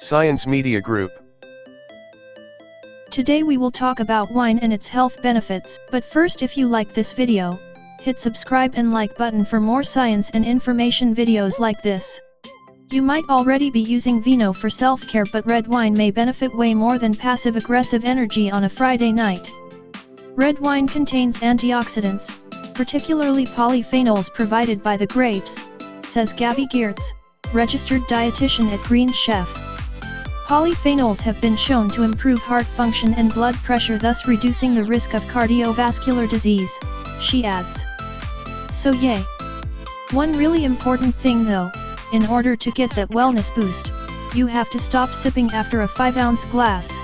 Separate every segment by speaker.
Speaker 1: Science Media Group.
Speaker 2: Today we will talk about wine and its health benefits, but first, if you like this video, hit subscribe and like button for more science and information videos like this. You might already be using vino for self-care, but red wine may benefit way more than passive-aggressive energy on a Friday night. Red wine contains antioxidants, particularly polyphenols provided by the grapes, says Gabby Geertz, registered dietitian at Green Chef. Polyphenols have been shown to improve heart function and blood pressure, thus reducing the risk of cardiovascular disease, she adds. So yay! One really important thing though, in order to get that wellness boost, you have to stop sipping after a 5-ounce glass.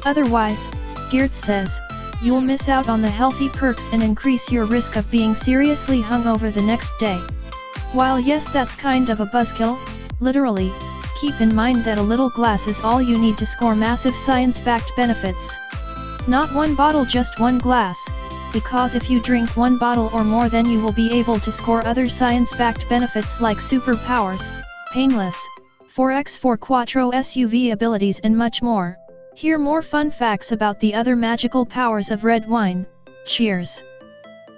Speaker 2: Otherwise, Geertz says, you'll miss out on the healthy perks and increase your risk of being seriously hungover the next day. While yes, that's kind of a buzzkill, literally, keep in mind that a little glass is all you need to score massive science-backed benefits. Not one bottle, just one glass, because if you drink one bottle or more, then you will be able to score other science-backed benefits like superpowers, painless, 4x4 Quattro SUV abilities and much more. Hear more fun facts about the other magical powers of red wine. Cheers!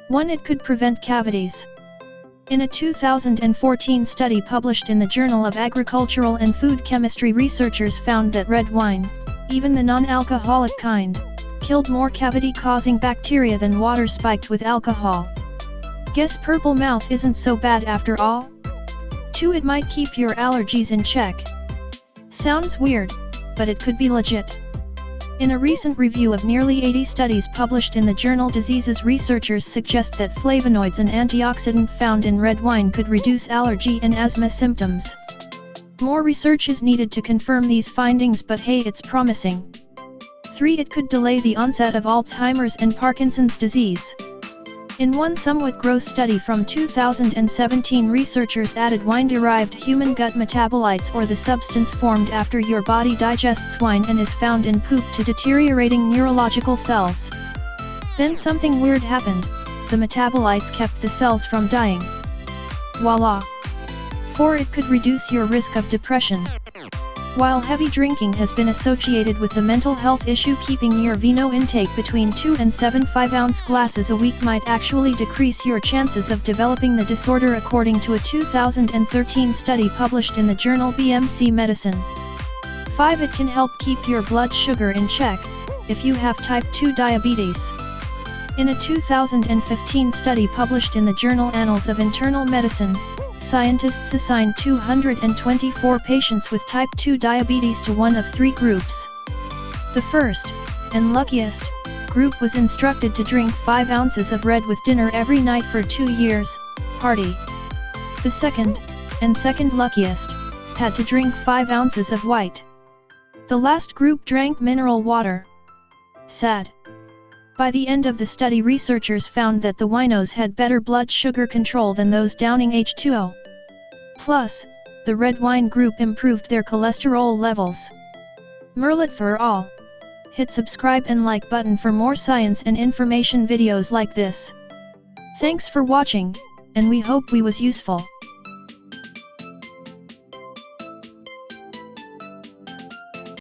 Speaker 2: 1. It could prevent cavities. In a 2014 study published in the Journal of Agricultural and Food Chemistry, researchers found that red wine, even the non-alcoholic kind, killed more cavity-causing bacteria than water spiked with alcohol. Guess purple mouth isn't so bad after all? 2. It might keep your allergies in check. Sounds weird, but it could be legit. In a recent review of nearly 80 studies published in the journal Diseases, researchers suggest that flavonoids, an antioxidant found in red wine, could reduce allergy and asthma symptoms. More research is needed to confirm these findings, but hey, it's promising. 3. It could delay the onset of Alzheimer's and Parkinson's disease. In one somewhat gross study from 2017, researchers added wine-derived human gut metabolites, or the substance formed after your body digests wine and is found in poop, to deteriorating neurological cells. Then something weird happened: the metabolites kept the cells from dying. Voila! 4. It could reduce your risk of depression. While heavy drinking has been associated with the mental health issue, keeping your vino intake between 2 and 7 5-ounce glasses a week might actually decrease your chances of developing the disorder, according to a 2013 study published in the journal BMC Medicine. 5. It can help keep your blood sugar in check, if you have type 2 diabetes. In a 2015 study published in the journal Annals of Internal Medicine, scientists assigned 224 patients with type 2 diabetes to one of 3 groups. The first, and luckiest, group was instructed to drink 5 ounces of red with dinner every night for 2 years, party. The second, and second luckiest, had to drink 5 ounces of white. The last group drank mineral water. Sad. By the end of the study, researchers found that the winos had better blood sugar control than those downing H2O. Plus, the red wine group improved their cholesterol levels. Merlit for all. Hit subscribe and like button for more science and information videos like this. Thanks for watching, and we hope we was useful.